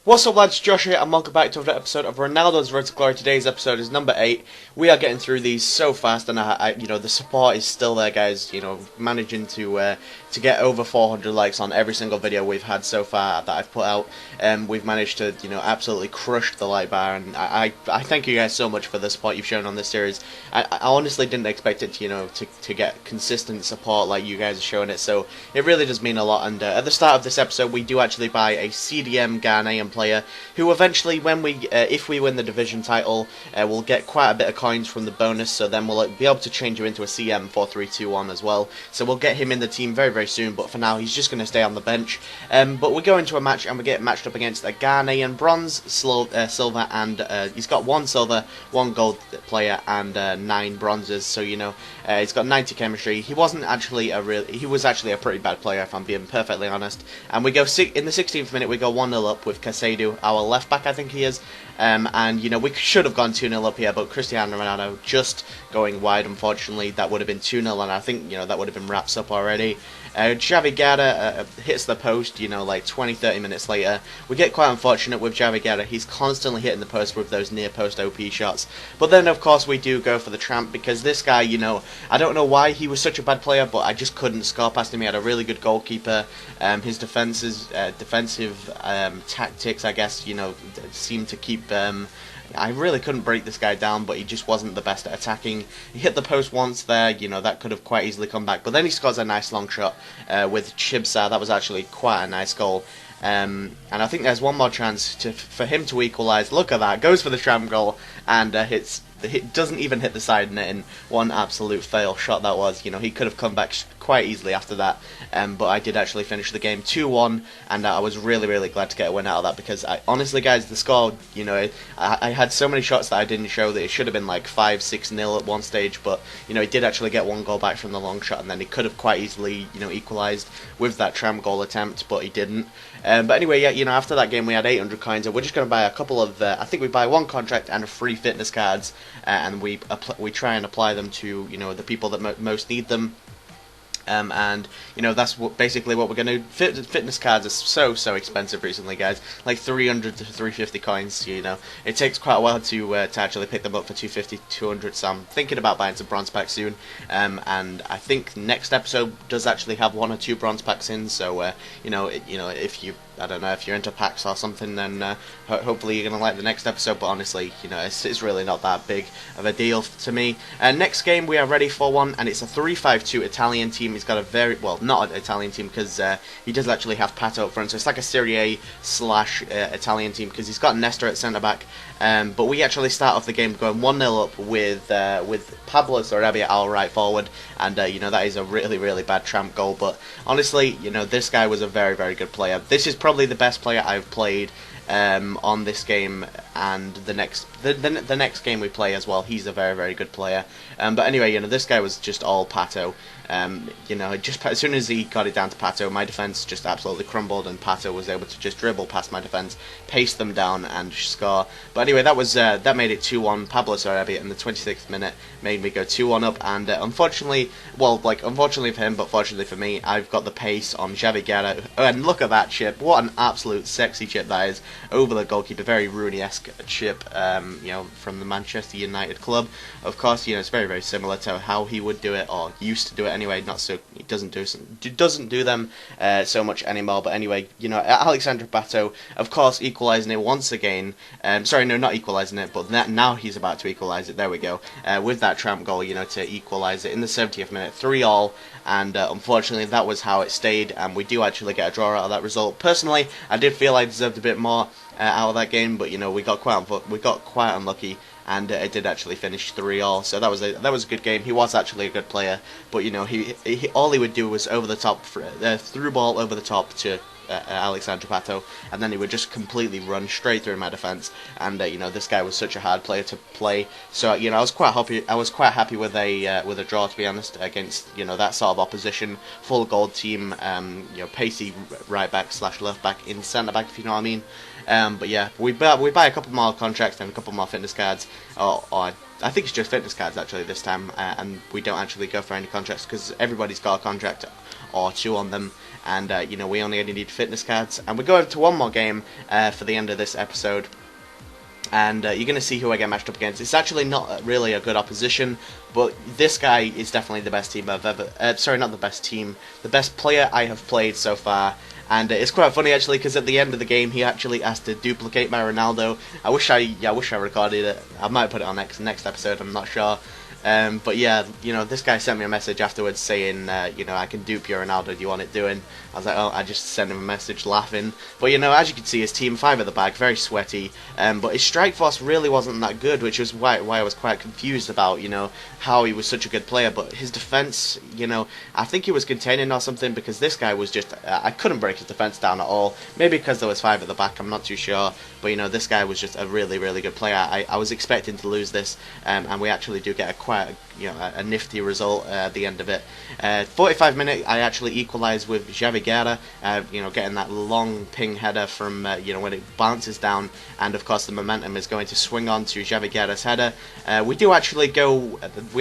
What's up lads, Josh here and welcome back to another episode of Ronaldo's Road to Glory. Today's episode is number 8. We are getting through these so fast and the support is still there guys, managing to get over 400 likes on every single video we've had so far that I've put out. We've managed to, absolutely crush the like bar, and I thank you guys so much for the support you've shown on this series. I honestly didn't expect it to get consistent support like you guys are showing it, so it really does mean a lot. And at the start of this episode we do actually buy a CDM Ghanaian player who eventually, when if we win the division title, we'll get quite a bit of coins from the bonus, so then we'll be able to change him into a CM 4-3-2-1 as well. So we'll get him in the team very very soon, but for now he's just going to stay on the bench. But we go into a match and we get matched up against a Ghanaian bronze, silver, and he's got 1 silver, 1 gold player, and 9 bronzes. So he's got 90 chemistry. He was actually a pretty bad player, if I'm being perfectly honest. And we go in the 16th minute we go 1-0 up with Casado, our left back I think he is. And we should have gone 2-0 up here, but Cristiano Ronaldo just going wide. Unfortunately, that would have been 2-0, and I think that would have been wraps up already. Xavi Guerra hits the post, like 20-30 minutes later. We get quite unfortunate with Xavi Guerra. He's constantly hitting the post with those near post OP shots. But then of course we do go for the tramp, because this guy, I don't know why he was such a bad player, but I just couldn't score past him. He had a really good goalkeeper. His defensive tactics, I guess, seemed to keep. I really couldn't break this guy down, but he just wasn't the best at attacking. He hit the post once there, that could have quite easily come back. But then he scores a nice long shot with Chibsa. That was actually quite a nice goal. And I think there's one more chance for him to equalise. Look at that, goes for the tram goal and doesn't even hit the side net in one absolute fail shot that was. He could have come back quite easily after that, but I did actually finish the game 2-1, and I was really really glad to get a win out of that, because honestly guys, the score, I had so many shots that I didn't show that it should have been like 5-6-0 at one stage, but he did actually get 1 goal back from the long shot, and then he could have quite easily equalised with that tram goal attempt, but he didn't. But anyway, yeah, after that game we had 800 coins, and we're just going to buy a couple of, I think we buy 1 contract and 3 fitness cards, and we try and apply them to the people that most need them. And that's basically what we're going to do. Fitness cards are so expensive recently, guys. Like 300 to 350 coins. It takes quite a while to actually pick them up for 250, 200. So I'm thinking about buying some bronze packs soon. And I think next episode does actually have 1 or 2 bronze packs in. So if you, I don't know, if you're into packs or something, then hopefully you're gonna like the next episode. But honestly, it's really not that big of a deal to me. Next game we are ready for one, and it's a 3-5-2 Italian team. He's got a very, well, not an Italian team, because he does actually have Pato up front, so it's like a Serie A / Italian team, because he's got Nesta at centre back. But we actually start off the game going 1-0 up with Pablo Sarabia, our right forward, and that is a really really bad tramp goal. But honestly, this guy was a very very good player. This is probably the best player I've played on this game, and the next game we play as well. He's a very very good player. But anyway, this guy was just all Pato. Just as soon as he got it down to Pato, my defence just absolutely crumbled, and Pato was able to just dribble past my defence, pace them down, and score. But anyway, that made it 2-1. Pablo Sarabia in the 26th minute made me go 2-1 up, and unfortunately for him, but fortunately for me, I've got the pace on Xavi Guerra, and look at that chip! What an absolute sexy chip that is over the goalkeeper, very Rooney-esque chip, from the Manchester United club. Of course, it's very very similar to how he would do it, or used to do it anyway. Not so, he doesn't do them so much anymore. But anyway, Alexandre Pato, of course, equalising it once again. Sorry, no, not equalising it, but now he's about to equalise it. There we go, with that tramp goal, to equalise it in the 70th minute, 3-3, and unfortunately that was how it stayed, and we do actually get a draw out of that result. Personally, I did feel I deserved a bit more out of that game, but we got quite unlucky, and it did actually finish 3-3. So that was a good game. He was actually a good player, but he all he would do was over the top, through ball over the top to Alexandre Pato, and then he would just completely run straight through my defence. And this guy was such a hard player to play. So I was quite happy with a draw, to be honest, against that sort of opposition, full gold team, pacey right back / left back in centre back, if you know what I mean. But yeah, we buy a couple more contracts and a couple more fitness cards, or I think it's just fitness cards actually this time, and we don't actually go for any contracts because everybody's got a contract or two on them, and we only need fitness cards. And we're going to one more game for the end of this episode. And you're going to see who I get matched up against. It's actually not really a good opposition, but this guy is definitely the best team I've ever... sorry, not the best team. The best player I have played so far. And it's quite funny actually, because at the end of the game he actually asked to duplicate my Ronaldo. I wish I recorded it. I might put it on next episode, I'm not sure. But yeah, this guy sent me a message afterwards saying, I can dupe your Ronaldo, do you want it doing? I was like, oh, I just sent him a message laughing. But as you can see, his team 5 at the back, very sweaty. But his strike force really wasn't that good, which was why I was quite confused about, how he was such a good player. But his defense, I think he was containing or something, because this guy was just, I couldn't break his defense down at all. Maybe because there was 5 at the back, I'm not too sure. But this guy was just a really, really good player. I was expecting to lose this, and we actually do get a nifty result at the end of it. 45 minute, I actually equalised with Xavi Guerra, getting that long ping header from when it bounces down, and of course the momentum is going to swing on to Xavi Guerra's header. We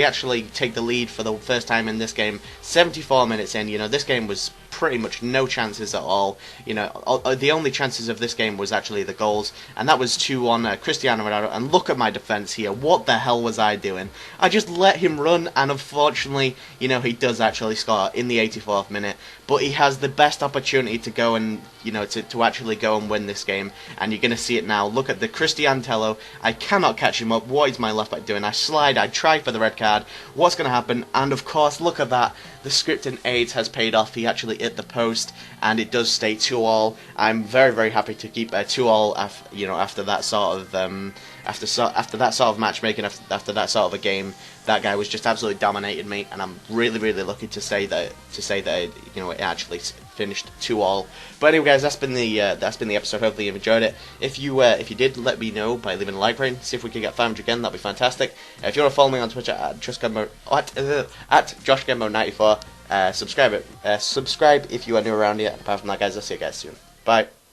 actually take the lead for the first time in this game. 74 minutes in, this game was pretty much no chances at all. The only chances of this game was actually the goals, and that was 2 on Cristiano Ronaldo. And look at my defense here. What the hell was I doing? I just let him run, and unfortunately, he does actually score in the 84th minute. But he has the best opportunity to go and to actually go and win this game, and you're going to see it now. Look at the Cristiano. I cannot catch him up. What is my left back doing? I slide. I try for the red card. What's going to happen? And of course, look at that. The scripting aids has paid off. He actually hit the post, and it does stay 2-2. I'm very, very happy to keep 2-2. After that sort of after that sort of matchmaking, after that sort of a game. That guy was just absolutely dominated me, and I'm really, really lucky to say that it actually finished 2-2. But anyway, guys, that's been the episode. Hopefully you've enjoyed it. If you did, let me know by leaving a like rating. See if we can get 500 again. That'd be fantastic. If you want to follow me on Twitter at JoshGambo94, subscribe if you are new around here. Apart from that, guys, I'll see you guys soon. Bye.